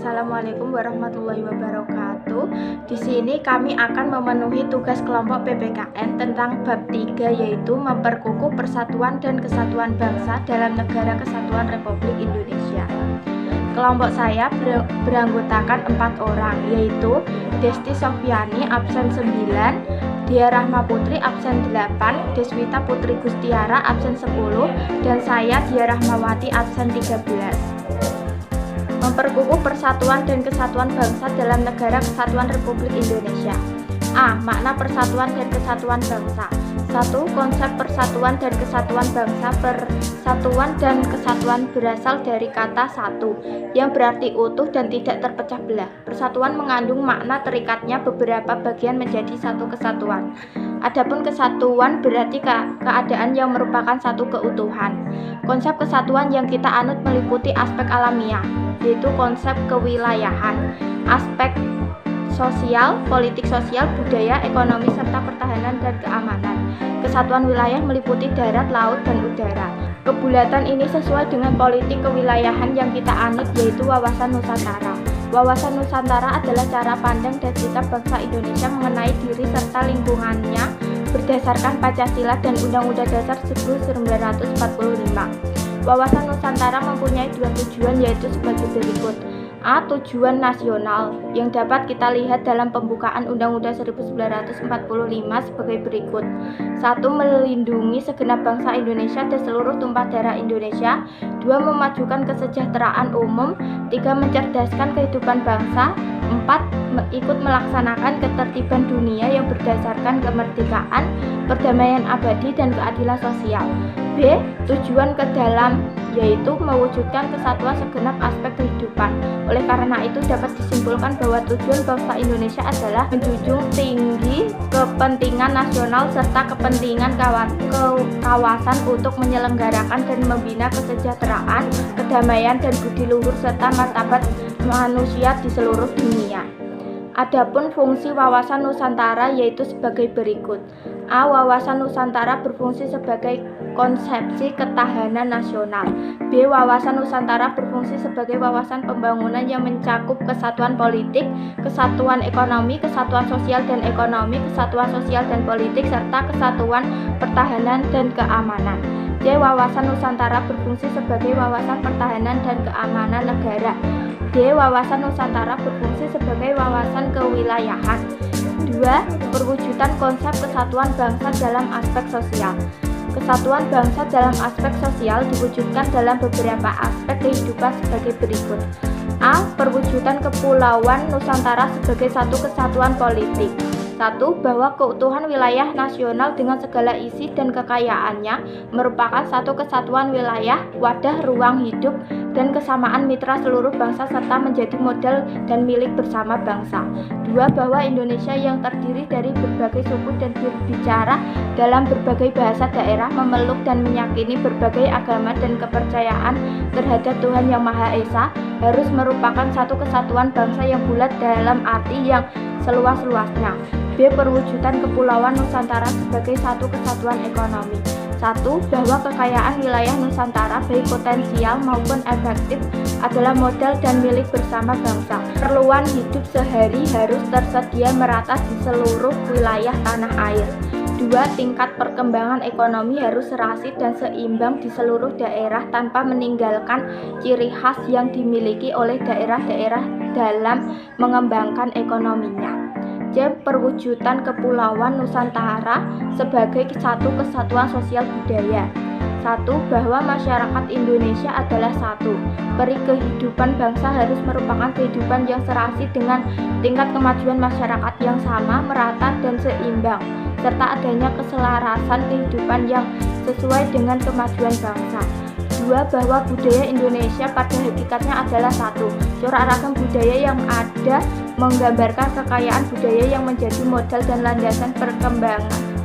Assalamualaikum warahmatullahi wabarakatuh. Di sini kami akan memenuhi tugas kelompok PPKN tentang bab 3, yaitu memperkukuh persatuan dan kesatuan bangsa dalam Negara Kesatuan Republik Indonesia. Kelompok saya beranggotakan 4 orang, yaitu Desti Sofyani absen 9, Dia Rahma Putri absen 8, Deswita Putri Gustiara absen 10, dan saya Dia Rahmawati absen 13. Memperkukuh persatuan dan kesatuan bangsa dalam Negara Kesatuan Republik Indonesia. A. Makna persatuan dan kesatuan bangsa. 1. Konsep persatuan dan kesatuan bangsa. Persatuan dan kesatuan berasal dari kata satu, yang berarti utuh dan tidak terpecah belah. Persatuan mengandung makna terikatnya beberapa bagian menjadi satu kesatuan. Adapun kesatuan berarti keadaan yang merupakan satu keutuhan. Konsep kesatuan yang kita anut meliputi aspek alamiah, yaitu konsep kewilayahan, aspek sosial, politik sosial, budaya, ekonomi, serta pertahanan dan keamanan. Kesatuan wilayah meliputi darat, laut, dan udara. Kebulatan ini sesuai dengan politik kewilayahan yang kita anut, yaitu wawasan Nusantara. Wawasan Nusantara adalah cara pandang dan sikap bangsa Indonesia mengenai diri serta lingkungannya berdasarkan Pancasila dan Undang-Undang Dasar 1945. Wawasan Nusantara mempunyai 2 tujuan, yaitu sebagai berikut. A. Tujuan nasional yang dapat kita lihat dalam pembukaan Undang-Undang 1945 sebagai berikut. 1. Melindungi segenap bangsa Indonesia dan seluruh tumpah darah Indonesia. 2. Memajukan kesejahteraan umum. 3. Mencerdaskan kehidupan bangsa. 4. Ikut melaksanakan ketertiban dunia yang berdasarkan kemerdekaan, perdamaian abadi, dan keadilan sosial. B. Tujuan ke dalam, yaitu mewujudkan kesatuan segenap aspek kehidupan. Oleh karena itu dapat disimpulkan bahwa tujuan bangsa Indonesia adalah menjunjung tinggi kepentingan nasional serta kepentingan kawasan untuk menyelenggarakan dan membina kesejahteraan, kedamaian, dan budi luhur serta martabat manusia di seluruh dunia. Adapun fungsi wawasan Nusantara yaitu sebagai berikut. A. Wawasan Nusantara berfungsi sebagai konsepsi ketahanan nasional. B. Wawasan Nusantara berfungsi sebagai wawasan pembangunan yang mencakup kesatuan politik, kesatuan ekonomi, kesatuan sosial dan ekonomi, kesatuan sosial dan politik, serta kesatuan pertahanan dan keamanan. C. Wawasan Nusantara berfungsi sebagai wawasan pertahanan dan keamanan negara. D. Wawasan Nusantara berfungsi sebagai wawasan kewilayahan. 2. Perwujudan konsep kesatuan bangsa dalam aspek sosial. Kesatuan bangsa dalam aspek sosial diwujudkan dalam beberapa aspek kehidupan sebagai berikut. A. Perwujudan kepulauan Nusantara sebagai satu kesatuan politik. 1. Bahwa keutuhan wilayah nasional dengan segala isi dan kekayaannya merupakan satu kesatuan wilayah, wadah ruang hidup, dan kesamaan mitra seluruh bangsa serta menjadi modal dan milik bersama bangsa. 2. Bahwa Indonesia yang terdiri dari berbagai suku dan berbicara dalam berbagai bahasa daerah, memeluk dan meyakini berbagai agama dan kepercayaan terhadap Tuhan Yang Maha Esa harus merupakan satu kesatuan bangsa yang bulat dalam arti yang seluas-luasnya. B. Perwujudan kepulauan Nusantara sebagai satu kesatuan ekonomi. 1. Bahwa kekayaan wilayah Nusantara baik potensial maupun efektif adalah modal dan milik bersama bangsa. Keperluan hidup sehari harus tersedia merata di seluruh wilayah tanah air. 2. Tingkat perkembangan ekonomi harus serasi dan seimbang di seluruh daerah tanpa meninggalkan ciri khas yang dimiliki oleh daerah-daerah dalam mengembangkan ekonominya. C. Perwujudan kepulauan Nusantara sebagai satu kesatuan sosial budaya. 1. Bahwa masyarakat Indonesia adalah satu. Peri kehidupan bangsa harus merupakan kehidupan yang serasi dengan tingkat kemajuan masyarakat yang sama, merata, dan seimbang, serta adanya keselarasan kehidupan yang sesuai dengan kemajuan bangsa. 2. Bahwa budaya Indonesia pada hakikatnya adalah satu. Corak ragam budaya yang ada menggambarkan kekayaan budaya yang menjadi modal dan landasan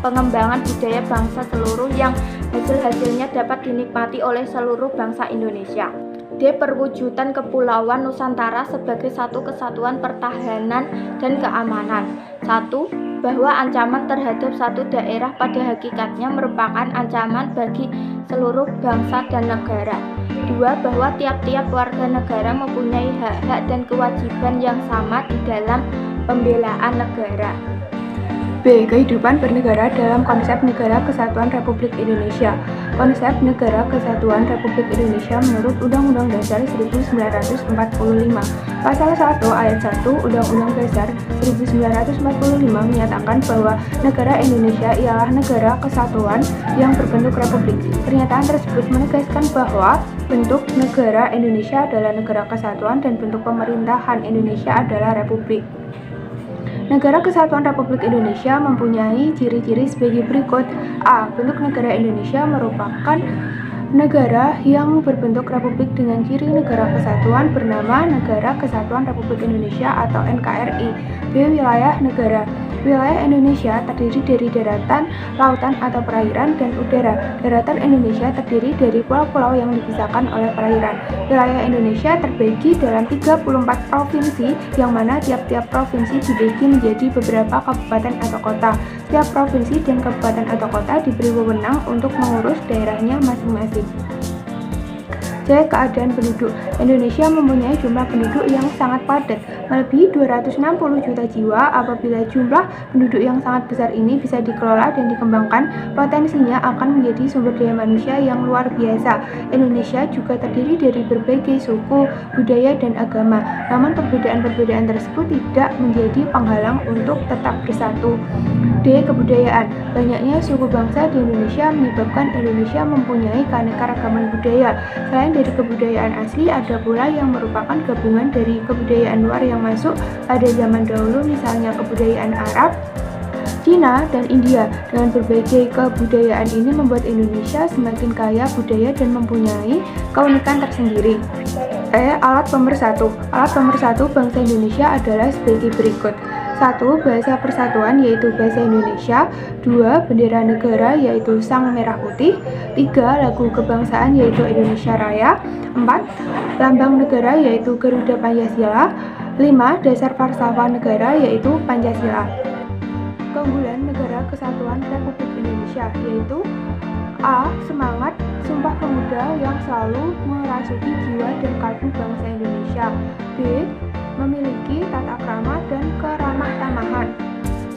pengembangan budaya bangsa seluruh yang hasil-hasilnya dapat dinikmati oleh seluruh bangsa Indonesia. D. Perwujudan kepulauan Nusantara sebagai satu kesatuan pertahanan dan keamanan. 1. Bahwa ancaman terhadap satu daerah pada hakikatnya merupakan ancaman bagi seluruh bangsa dan negara. 2. Bahwa tiap-tiap warga negara mempunyai hak-hak dan kewajiban yang sama di dalam pembelaan negara. B. Kehidupan bernegara dalam konsep Negara Kesatuan Republik Indonesia. Konsep Negara Kesatuan Republik Indonesia menurut Undang-Undang Dasar 1945. Pasal 1 ayat 1 Undang-Undang Dasar 1945 menyatakan bahwa negara Indonesia ialah negara kesatuan yang berbentuk republik. Pernyataan tersebut menegaskan bahwa bentuk negara Indonesia adalah negara kesatuan dan bentuk pemerintahan Indonesia adalah republik. Negara Kesatuan Republik Indonesia mempunyai ciri-ciri sebagai berikut. A. Bentuk negara Indonesia merupakan negara yang berbentuk republik dengan ciri negara kesatuan bernama Negara Kesatuan Republik Indonesia atau NKRI. B. Wilayah negara. Wilayah Indonesia terdiri dari daratan, lautan atau perairan, dan udara. Daratan Indonesia terdiri dari pulau-pulau yang dipisahkan oleh perairan. Wilayah Indonesia terbagi dalam 34 provinsi, yang mana tiap-tiap provinsi dibagi menjadi beberapa kabupaten atau kota. Setiap provinsi dan kabupaten atau kota diberi wewenang untuk mengurus daerahnya masing-masing. C. Keadaan penduduk. Indonesia mempunyai jumlah penduduk yang sangat padat, melebihi 260 juta jiwa. Apabila jumlah penduduk yang sangat besar ini bisa dikelola dan dikembangkan, potensinya akan menjadi sumber daya manusia yang luar biasa. Indonesia juga terdiri dari berbagai suku, budaya, dan agama. Namun perbedaan-perbedaan tersebut tidak menjadi penghalang untuk tetap bersatu. D. Kebudayaan. Banyaknya suku bangsa di Indonesia menyebabkan Indonesia mempunyai keanekaragaman budaya. Selain dari kebudayaan asli, ada pula yang merupakan gabungan dari kebudayaan luar yang masuk pada zaman dahulu, misalnya kebudayaan Arab, Cina, dan India. Dengan berbagai kebudayaan ini membuat Indonesia semakin kaya budaya dan mempunyai keunikan tersendiri. E. Alat pemersatu. Alat pemersatu bangsa Indonesia adalah sebagai berikut. 1. Bahasa persatuan yaitu bahasa Indonesia. 2. Bendera negara yaitu Sang Merah Putih. 3. Lagu kebangsaan yaitu Indonesia Raya. 4. Lambang negara yaitu Garuda Pancasila. 5. Dasar falsafah negara yaitu Pancasila. Keunggulan Negara Kesatuan Republik Indonesia yaitu A. Semangat Sumpah Pemuda yang selalu merasuki jiwa dan kalbu bangsa Indonesia. B. Memiliki tata krama dan keramah tamahan.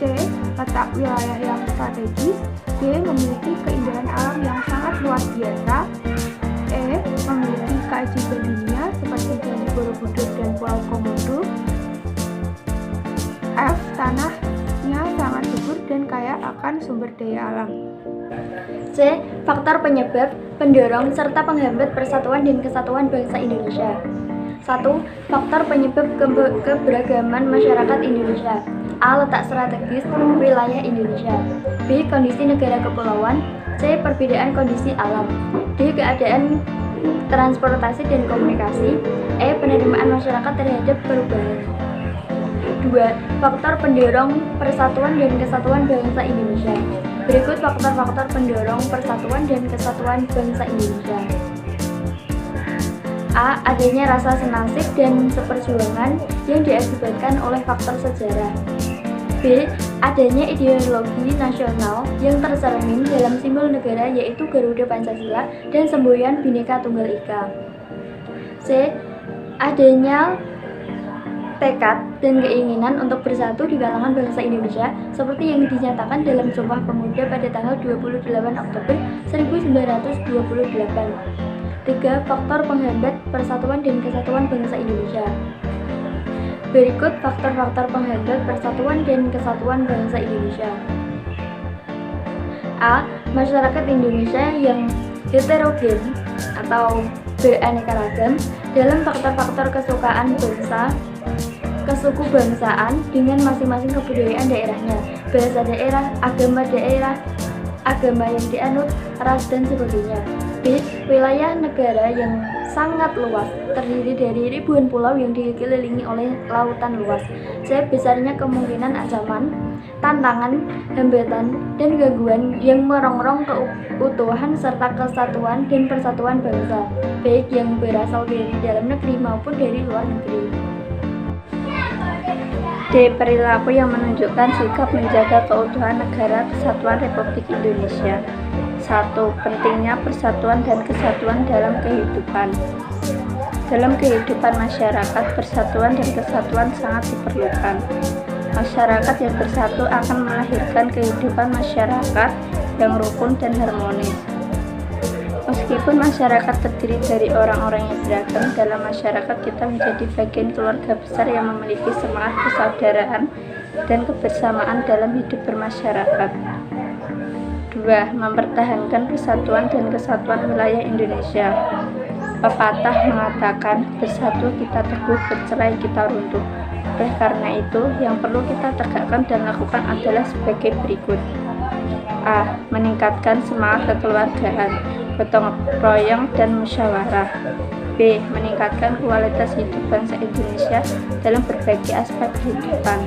C. Letak wilayah yang strategis. D. Memiliki keindahan alam yang sangat luar biasa. E. Memiliki keajaiban dunia seperti Candi Borobudur dan Pulau Komodo. F. Tanahnya sangat subur dan kaya akan sumber daya alam. C. Faktor penyebab, pendorong, serta penghambat persatuan dan kesatuan bangsa Indonesia. 1. Faktor penyebab keberagaman masyarakat Indonesia. A. Letak strategis wilayah Indonesia. B. Kondisi negara kepulauan. C. Perbedaan kondisi alam. D. Keadaan transportasi dan komunikasi. E. Penerimaan masyarakat terhadap perubahan. 2. Faktor pendorong persatuan dan kesatuan bangsa Indonesia. Berikut faktor-faktor pendorong persatuan dan kesatuan bangsa Indonesia. A. Adanya rasa senasib dan seperjuangan yang diakibatkan oleh faktor sejarah. B. Adanya ideologi nasional yang tercermin dalam simbol negara yaitu Garuda Pancasila dan semboyan Bhinneka Tunggal Ika. C. Adanya tekad dan keinginan untuk bersatu di kalangan bangsa Indonesia seperti yang dinyatakan dalam Sumpah Pemuda pada tanggal 28 Oktober 1928. 3. Faktor penghambat persatuan dan kesatuan bangsa Indonesia. Berikut faktor-faktor penghambat persatuan dan kesatuan bangsa Indonesia. A. Masyarakat Indonesia yang heterogen atau beraneka ragam dalam faktor-faktor kesukaan bangsa, kesuku bangsaan dengan masing-masing kebudayaan daerahnya, bahasa daerah, agama yang dianut, ras, dan sebagainya. B. Wilayah negara yang sangat luas, terdiri dari ribuan pulau yang dikelilingi oleh lautan luas. C. Besarnya kemungkinan ancaman, tantangan, hambatan, dan gangguan yang merongrong keutuhan serta kesatuan dan persatuan bangsa, baik yang berasal dari dalam negeri maupun dari luar negeri. D. Perilaku yang menunjukkan sikap menjaga keutuhan Negara Kesatuan Republik Indonesia. 1. Pentingnya persatuan dan kesatuan dalam kehidupan. Dalam kehidupan masyarakat, persatuan dan kesatuan sangat diperlukan. Masyarakat yang bersatu akan melahirkan kehidupan masyarakat yang rukun dan harmonis. Meskipun masyarakat terdiri dari orang-orang yang beragam, dalam masyarakat kita menjadi bagian keluarga besar yang memiliki semangat persaudaraan dan kebersamaan dalam hidup bermasyarakat. 2. Mempertahankan persatuan dan kesatuan wilayah Indonesia. Pepatah mengatakan, bersatu kita teguh, bercerai kita runtuh. Oleh karena itu, yang perlu kita tegakkan dan lakukan adalah sebagai berikut. A. Meningkatkan semangat kekeluargaan, gotong royong dan musyawarah. B. Meningkatkan kualitas hidup bangsa Indonesia dalam berbagai aspek kehidupan.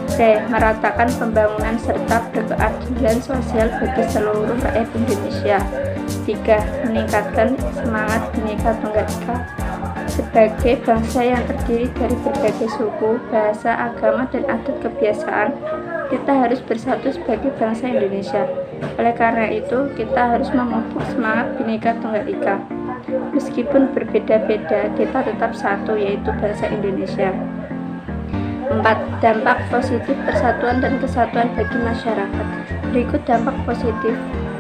C. Meratakan pembangunan serta berkeadilan sosial bagi seluruh rakyat Indonesia. 3. Meningkatkan semangat Bhinneka Tunggal Ika. Sebagai bangsa yang terdiri dari berbagai suku, bahasa, agama, dan adat kebiasaan, kita harus bersatu sebagai bangsa Indonesia. Oleh karena itu, kita harus memupuk semangat Bhinneka Tunggal Ika. Meskipun berbeda-beda, kita tetap satu, yaitu bangsa Indonesia. 4. Dampak positif persatuan dan kesatuan bagi masyarakat. Berikut dampak positif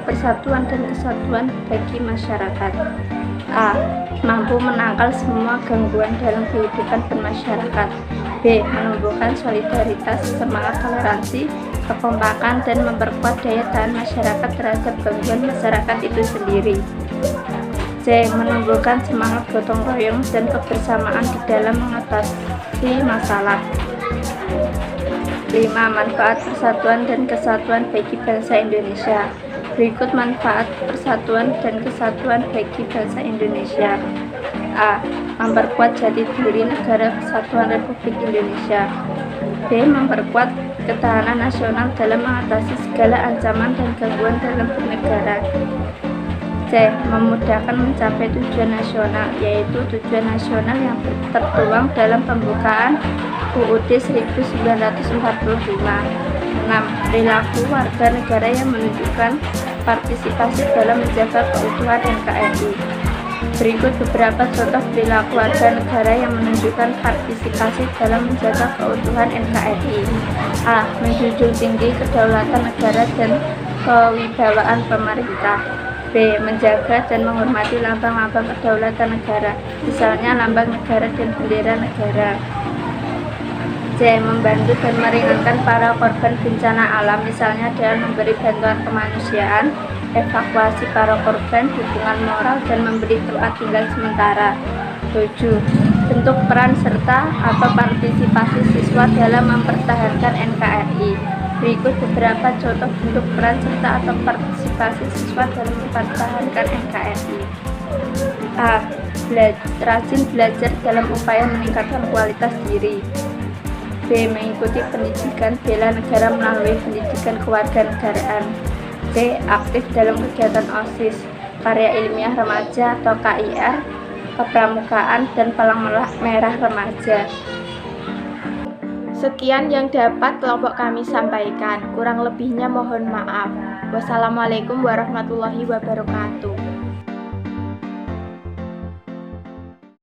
persatuan dan kesatuan bagi masyarakat. A. Mampu menangkal semua gangguan dalam kehidupan bermasyarakat. B. Menumbuhkan solidaritas, semangat toleransi, kekompakan, dan memperkuat daya tahan masyarakat terhadap gangguan masyarakat itu sendiri. C. Menumbuhkan semangat gotong royong dan kebersamaan di dalam mengatasi masalah. 5. Manfaat persatuan dan kesatuan bagi bangsa Indonesia. Berikut manfaat persatuan dan kesatuan bagi bangsa Indonesia. A. Memperkuat jati diri negara kesatuan Republik Indonesia. B. Memperkuat ketahanan nasional dalam mengatasi segala ancaman dan gangguan dalam bernegara. C. Memudahkan mencapai tujuan nasional, yaitu tujuan nasional yang tertuang dalam pembukaan UUD 1945. 6. Perilaku warga negara yang menunjukkan partisipasi dalam menjaga keutuhan NKRI. Berikut beberapa contoh perilaku warga negara yang menunjukkan partisipasi dalam menjaga keutuhan NKRI. A. Menjunjung tinggi kedaulatan negara dan kewibawaan pemerintah. B. Menjaga dan menghormati lambang-lambang kedaulatan negara, misalnya lambang negara dan bendera negara. C. Membantu dan meringankan para korban bencana alam, misalnya dengan memberi bantuan kemanusiaan, evakuasi para korban, dukungan moral, dan memberi tempat tinggal sementara. 7. Bentuk peran serta atau partisipasi siswa dalam mempertahankan NKRI. Berikut beberapa contoh bentuk peran serta atau partisipasi siswa dalam mempertahankan NKRI. A. Rajin belajar dalam upaya meningkatkan kualitas diri. B. Mengikuti pendidikan bela negara melalui pendidikan kewarganegaraan. C. Aktif dalam kegiatan OSIS, karya ilmiah remaja atau KIR, kepramukaan, dan palang merah remaja. Sekian yang dapat kelompok kami sampaikan. Kurang lebihnya mohon maaf. Wassalamualaikum warahmatullahi wabarakatuh.